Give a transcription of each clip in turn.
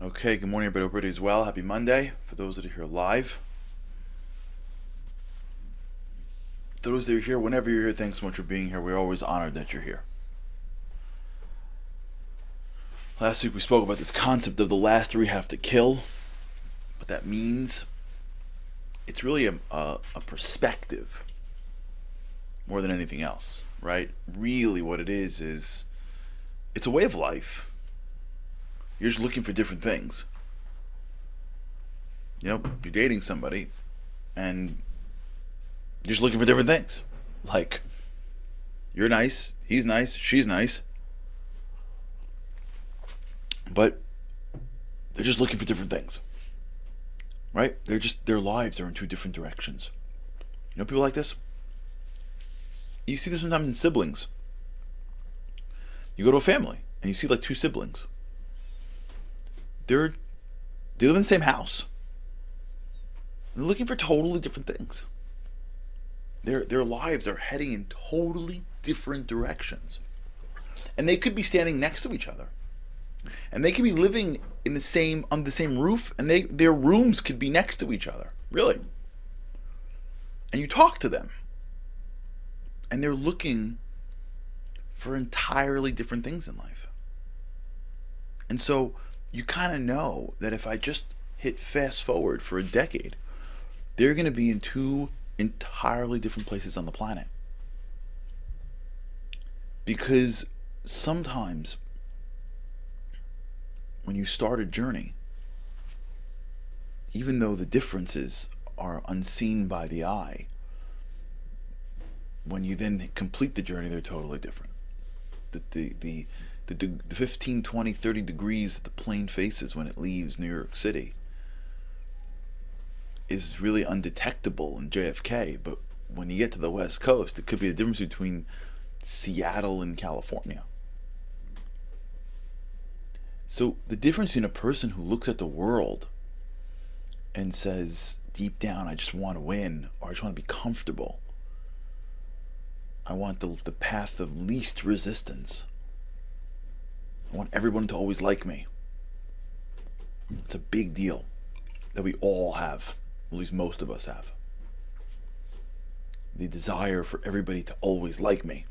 Okay, good morning, everybody. Hope everybody's well. Happy Monday for those that are here live. Those that are here, whenever you're here, thanks so much for being here. We're always honored that you're here. Last week we spoke about this concept of the last three have to kill. What that means, it's really a perspective more than anything else, right? Really what it is it's a way of life. You're just looking for different things. You're dating somebody and you're just looking for different things. Like, you're nice, he's nice, she's nice. But they're just looking for different things. Right? Their lives are in two different directions. People like this? You see this sometimes in siblings. You go to a family and you see like two siblings. They live in the same house. They're looking for totally different things. Their lives are heading in totally different directions. And they could be standing next to each other. And they could be living on the same roof, and their rooms could be next to each other. Really. And you talk to them. And they're looking for entirely different things in life. And so you kind of know that if I just hit fast forward for a decade, they're going to be in two entirely different places on the planet. Because sometimes when you start a journey, even though the differences are unseen by the eye, when you then complete the journey, they're totally different. The 15, 20, 30 degrees that the plane faces when it leaves New York City is really undetectable in JFK, but when you get to the West Coast, it could be the difference between Seattle and California. So the difference between a person who looks at the world and says, deep down, I just want to win, or I just want to be comfortable. I want the path of least resistance. I want everyone to always like me. It's a big deal that we all have, at least most of us have. The desire for everybody to always like me.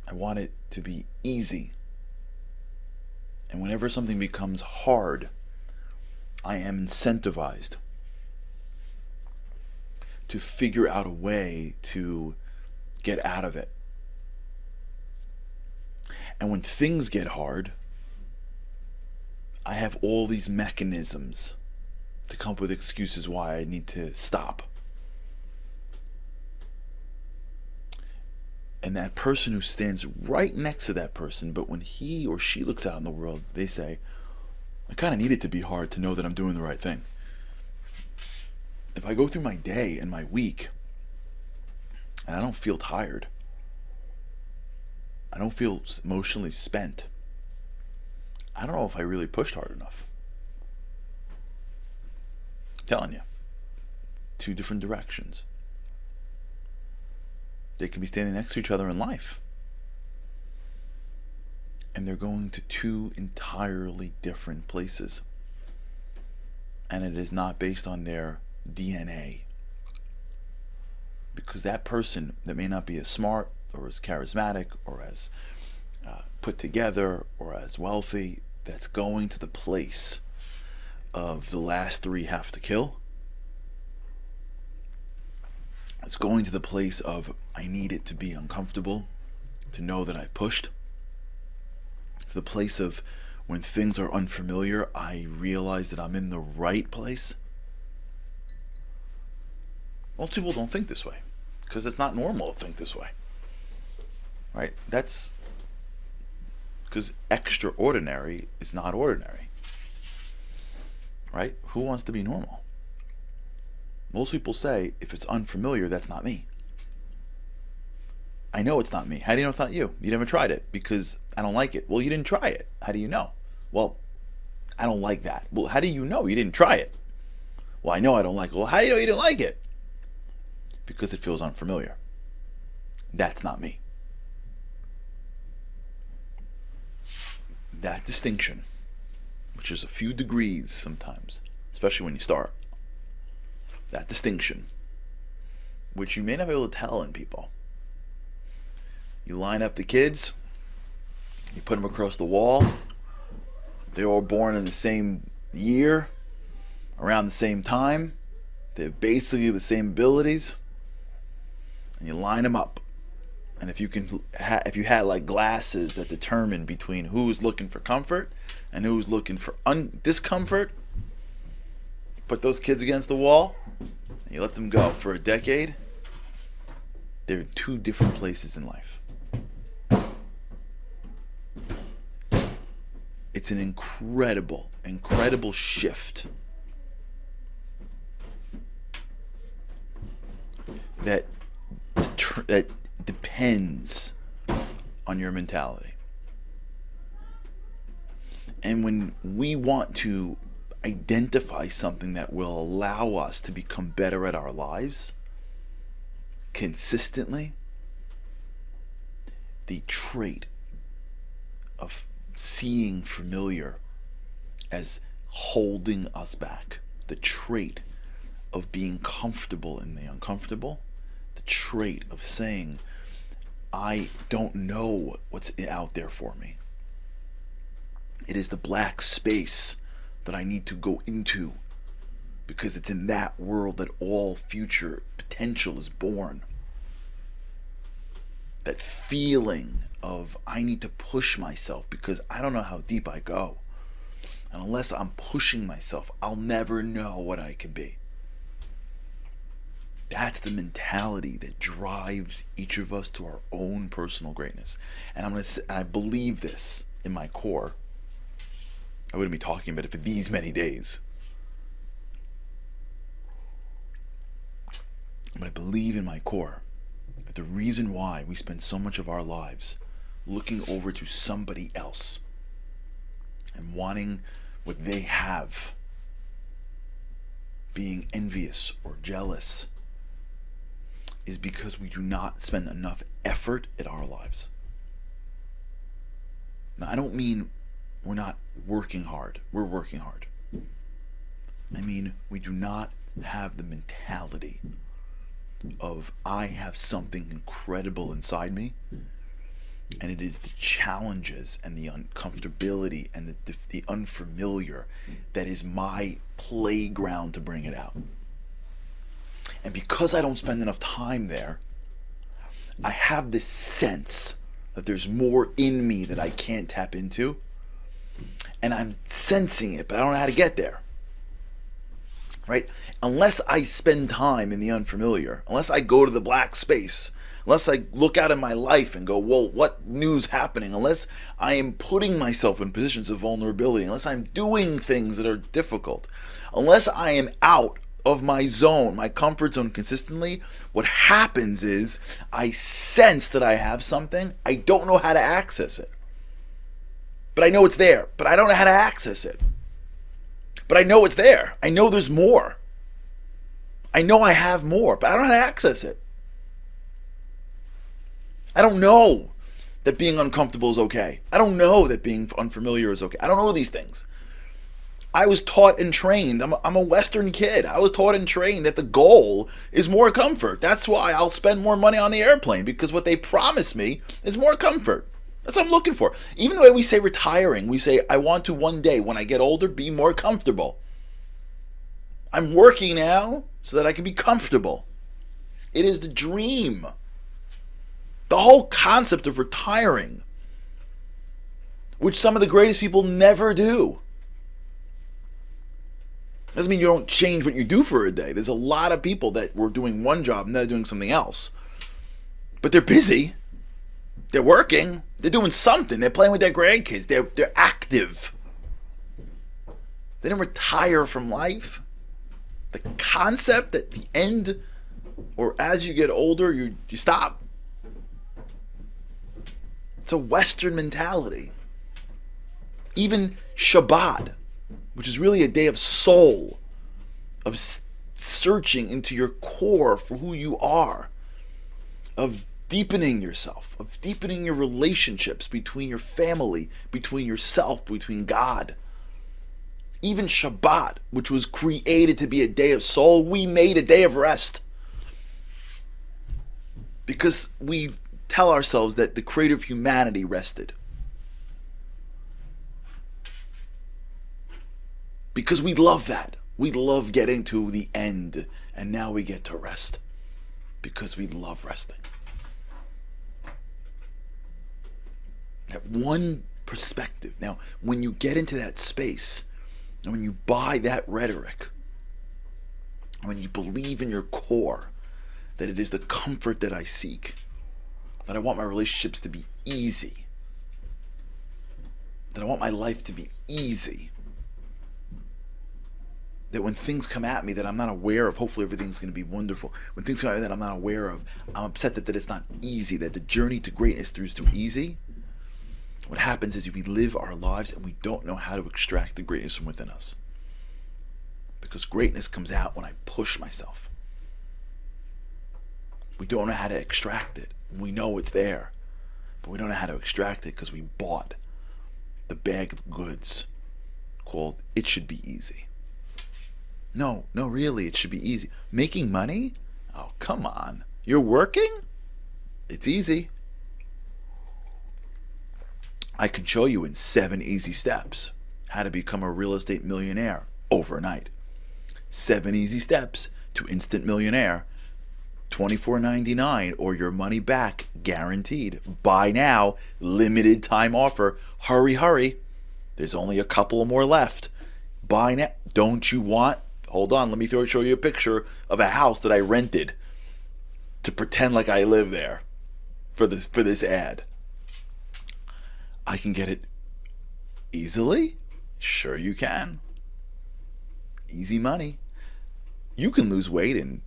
I want it to be easy. And whenever something becomes hard, I am incentivized to figure out a way to get out of it. And when things get hard, I have all these mechanisms to come up with excuses why I need to stop. And that person who stands right next to that person, but when he or she looks out in the world, they say, I kind of need it to be hard to know that I'm doing the right thing. If I go through my day and my week and I don't feel tired, I don't feel emotionally spent, I don't know if I really pushed hard enough. I'm telling you, two different directions. They can be standing next to each other in life. And they're going to two entirely different places. And it is not based on their DNA. Because that person that may not be as smart or as charismatic or as put together or as wealthy, that's going to the place of the last three have to kill. It's going to the place of I need it to be uncomfortable, to know that I pushed. To the place of when things are unfamiliar, I realize that I'm in the right place. Most people don't think this way because it's not normal to think this way. Right? That's because extraordinary is not ordinary. Right? Who wants to be normal? Most people say, if it's unfamiliar, that's not me. I know it's not me. How do you know it's not you? You never tried it because I don't like it. Well, you didn't try it. How do you know? Well, I don't like that. Well, how do you know you didn't try it? Well, I know I don't like it. Well, how do you know you didn't like it? Because it feels unfamiliar. That's not me. that distinction, which is a few degrees sometimes, especially when you start, that distinction, which you may not be able to tell in people. You line up the kids, you put them across the wall, they're all born in the same year, around the same time, they have basically the same abilities, and you line them up. And if you had like glasses that determine between who's looking for comfort and who's looking for discomfort, put those kids against the wall and you let them go for a decade, they're in two different places in life. It's an incredible shift that depends on your mentality. And when we want to identify something that will allow us to become better at our lives consistently, the trait of seeing familiar as holding us back, the trait of being comfortable in the uncomfortable, the trait of saying, I don't know what's out there for me. It is the black space that I need to go into, because it's in that world that all future potential is born. That feeling of I need to push myself because I don't know how deep I go. And unless I'm pushing myself, I'll never know what I can be. That's the mentality that drives each of us to our own personal greatness. And I believe this in my core. I wouldn't be talking about it for these many days. But I believe in my core that the reason why we spend so much of our lives looking over to somebody else and wanting what they have, being envious or jealous, is because we do not spend enough effort in our lives. Now, I don't mean we're not working hard. We're working hard. I mean, we do not have the mentality of I have something incredible inside me, and it is the challenges and the uncomfortability and the unfamiliar that is my playground to bring it out. And because I don't spend enough time there, I have this sense that there's more in me that I can't tap into, and I'm sensing it, but I don't know how to get there. Right? Unless I spend time in the unfamiliar, unless I go to the black space, unless I look out in my life and go, well, what new's happening? Unless I am putting myself in positions of vulnerability, unless I'm doing things that are difficult, unless I am out of my zone, my comfort zone consistently, what happens is I sense that I have something. I don't know how to access it. But I know it's there, but I don't know how to access it. But I know it's there. I know there's more. I know I have more, but I don't know how to access it. I don't know that being uncomfortable is okay. I don't know that being unfamiliar is okay. I don't know these things. I was taught and trained. I'm a Western kid. I was taught and trained that the goal is more comfort. That's why I'll spend more money on the airplane, because what they promise me is more comfort. That's what I'm looking for. Even the way we say retiring, we say, I want to one day, when I get older, be more comfortable. I'm working now so that I can be comfortable. It is the dream. The whole concept of retiring, which some of the greatest people never do. Doesn't mean you don't change what you do for a day. There's a lot of people that were doing one job and they're doing something else. But they're busy. They're working. They're doing something. They're playing with their grandkids. They're active. They didn't retire from life. The concept at the end, or as you get older, you stop. It's a Western mentality. Even Shabbat, which is really a day of soul, of searching into your core for who you are, of deepening yourself, of deepening your relationships between your family, between yourself, between God. Even Shabbat, which was created to be a day of soul, we made a day of rest. Because we tell ourselves that the creator of humanity rested. Because we love that. We love getting to the end, and now we get to rest. Because we love resting. That one perspective. Now, when you get into that space, and when you buy that rhetoric, when you believe in your core that it is the comfort that I seek, that I want my relationships to be easy, that I want my life to be easy, that when things come at me that I'm not aware of, hopefully everything's going to be wonderful. When things come at me that I'm not aware of, I'm upset that it's not easy, that the journey to greatness is too easy. What happens is we live our lives and we don't know how to extract the greatness from within us. Because greatness comes out when I push myself. We don't know how to extract it. We know it's there, but we don't know how to extract it because we bought the bag of goods called "it should be easy." No, really, it should be easy. Making money? Oh, come on. You're working? It's easy. I can show you in 7 easy steps how to become a real estate millionaire overnight. 7 easy steps to instant millionaire. $24.99 or your money back guaranteed. Buy now, limited time offer. Hurry. There's only a couple more left. Buy now. Don't you want? Hold on, let me show you a picture of a house that I rented to pretend like I live there for this ad. I can get it easily? Sure you can. Easy money. You can lose weight in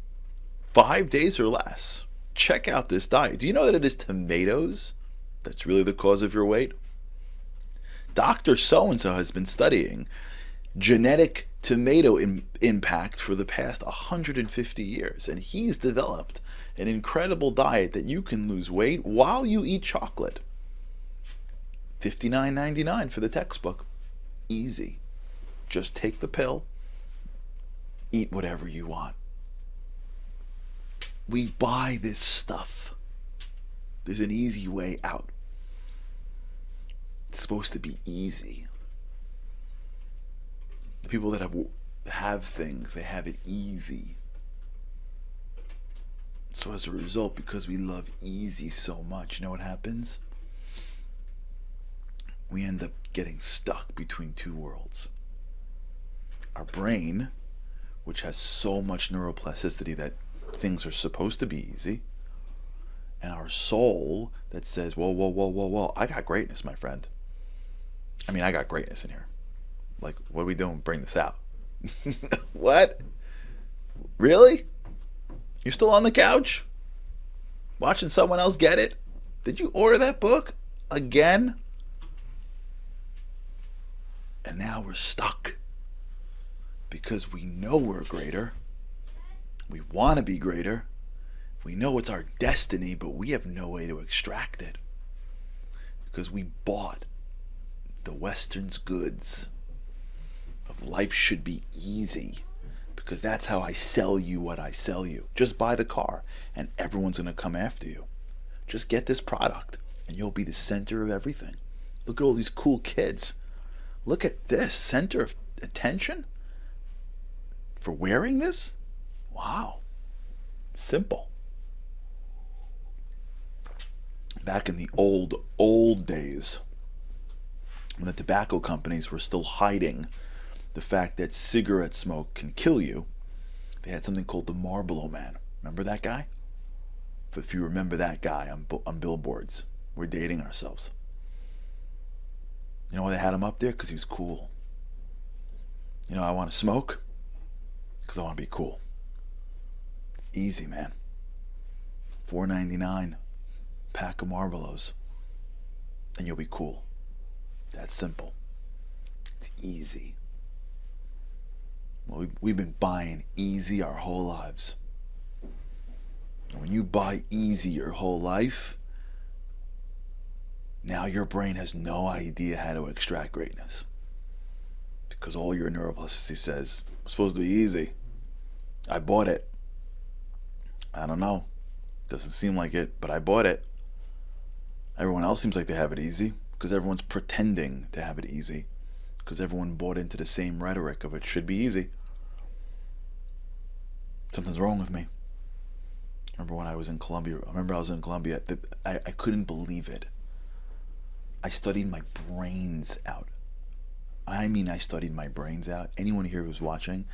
5 days or less. Check out this diet. Do you know that it is tomatoes that's really the cause of your weight? Dr. So-and-so has been studying genetic tomato impact for the past 150 years, and he's developed an incredible diet that you can lose weight while you eat chocolate. $59.99 for the textbook. Easy. Just take the pill. Eat whatever you want. We buy this stuff. There's an easy way out. It's supposed to be easy. The people that have things, they have it easy. So as a result, because we love easy so much, you know what happens? We end up getting stuck between two worlds. Our brain, which has so much neuroplasticity that things are supposed to be easy, and our soul that says, whoa, I got greatness, my friend. I mean, I got greatness in here. Like, what are we doing? Bring this out. What? Really? You're still on the couch? Watching someone else get it? Did you order that book? Again? And now we're stuck. Because we know we're greater. We want to be greater. We know it's our destiny, but we have no way to extract it. Because we bought the Western's goods of life should be easy. Because that's how I sell you what I sell you. Just buy the car and everyone's going to come after you. Just get this product and you'll be the center of everything. Look at all these cool kids. Look at this center of attention for wearing this. Wow. Simple. Back in the old days, when the tobacco companies were still hiding the fact that cigarette smoke can kill you, they had something called the Marlboro Man. Remember that guy? If you remember that guy on billboards, we're dating ourselves. You know why they had him up there? Because he was cool. You know, I want to smoke because I want to be cool. Easy, man. $4.99 pack of Marlboros, and you'll be cool. That's simple. It's easy. Well, we've been buying easy our whole lives. And when you buy easy your whole life, now your brain has no idea how to extract greatness. Because all your neuroplasticity says, it's supposed to be easy. I bought it. I don't know. Doesn't seem like it, but I bought it. Everyone else seems like they have it easy because everyone's pretending to have it easy because everyone bought into the same rhetoric of it should be easy. Something's wrong with me. Remember when I was in Colombia? I couldn't believe it. I studied my brains out. I mean, I studied my brains out. Anyone here who's watching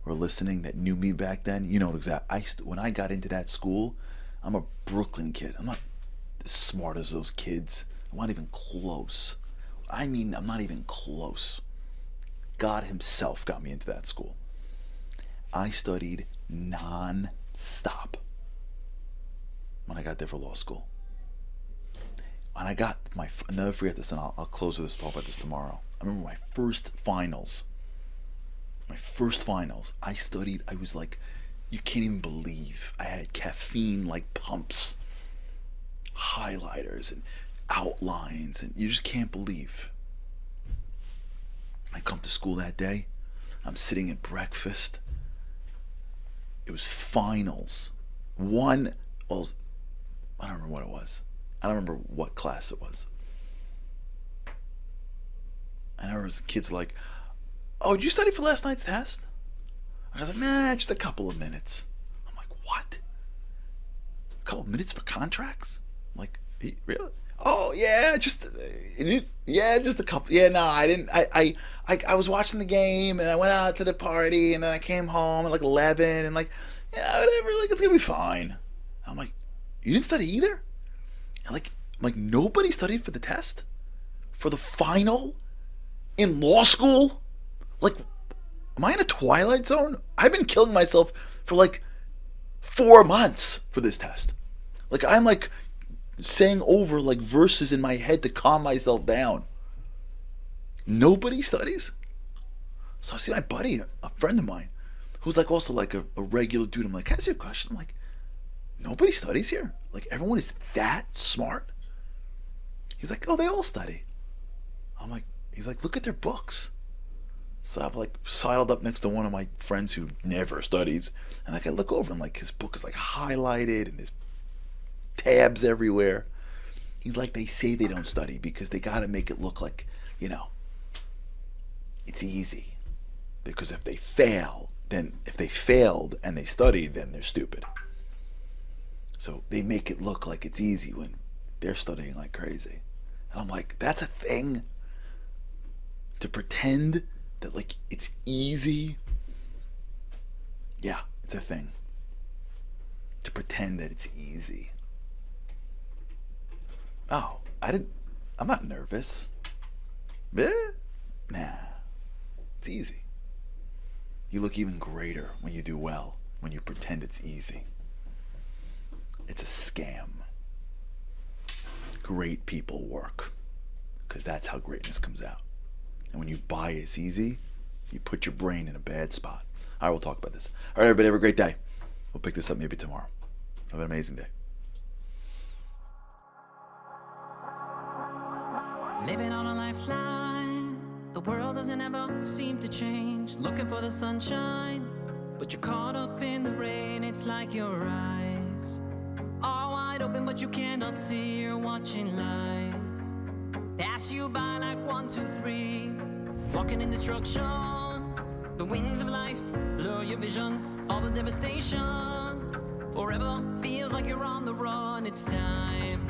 or listening that knew me back then, you know exactly. When I got into that school, I'm a Brooklyn kid. I'm not as smart as those kids. I'm not even close. I mean, I'm not even close. God himself got me into that school. I studied non-stop when I got there for law school. And I got I'll never forget this, and I'll close with this, talk about this tomorrow. I remember my first finals. I studied, I was like, you can't even believe. I had caffeine like pumps, highlighters and outlines, and you just can't believe. I come to school that day. I'm sitting at breakfast. It was finals. I don't remember what it was. I don't remember what class it was. And there was kids like, oh, did you study for last night's test? I was like, nah, just a couple of minutes. I'm like, what? A couple of minutes for contracts? I'm like, really? Oh yeah, just a couple. Yeah, no, I didn't. I was watching the game and I went out to the party and then I came home at like 11 and like, yeah, whatever. Like it's gonna be fine. I'm like, you didn't study either? And I'm like nobody studied for the test, for the final, in law school. Like, am I in a twilight zone? I've been killing myself for like 4 months for this test. Like I'm like saying over like verses in my head to calm myself down. Nobody studies. So I see my buddy, a friend of mine, who's like also like a regular dude. I'm like, can I ask you a question? I'm like, nobody studies here? Like everyone is that smart? He's like, oh, they all study. He's like, look at their books. So I'm like sidled up next to one of my friends who never studies, and like I look over and like his book is like highlighted and there's tabs everywhere. He's like, they say they don't study because they gotta make it look like, it's easy. Because if they failed and they studied, then they're stupid. So they make it look like it's easy when they're studying like crazy. And I'm like, that's a thing? To pretend that like it's easy? Yeah, it's a thing. To pretend that it's easy. Oh, I'm not nervous. Nah, it's easy. You look even greater when you do well, when you pretend it's easy. It's a scam. Great people work, because that's how greatness comes out. And when you buy it's easy, you put your brain in a bad spot. All right, we'll talk about this. All right, everybody, have a great day. We'll pick this up maybe tomorrow. Have an amazing day. Living on a lifeline, the world doesn't ever seem to change. Looking for the sunshine, but you're caught up in the rain. It's like your eyes are wide open, but you cannot see. You're watching life pass you by like 1, 2, 3. Walking in destruction, the winds of life blur your vision. All the devastation forever feels like you're on the run. It's time.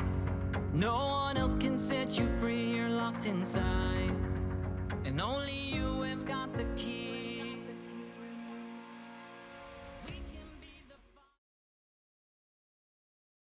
No one else can set you free. You're locked inside, and only you have got the key.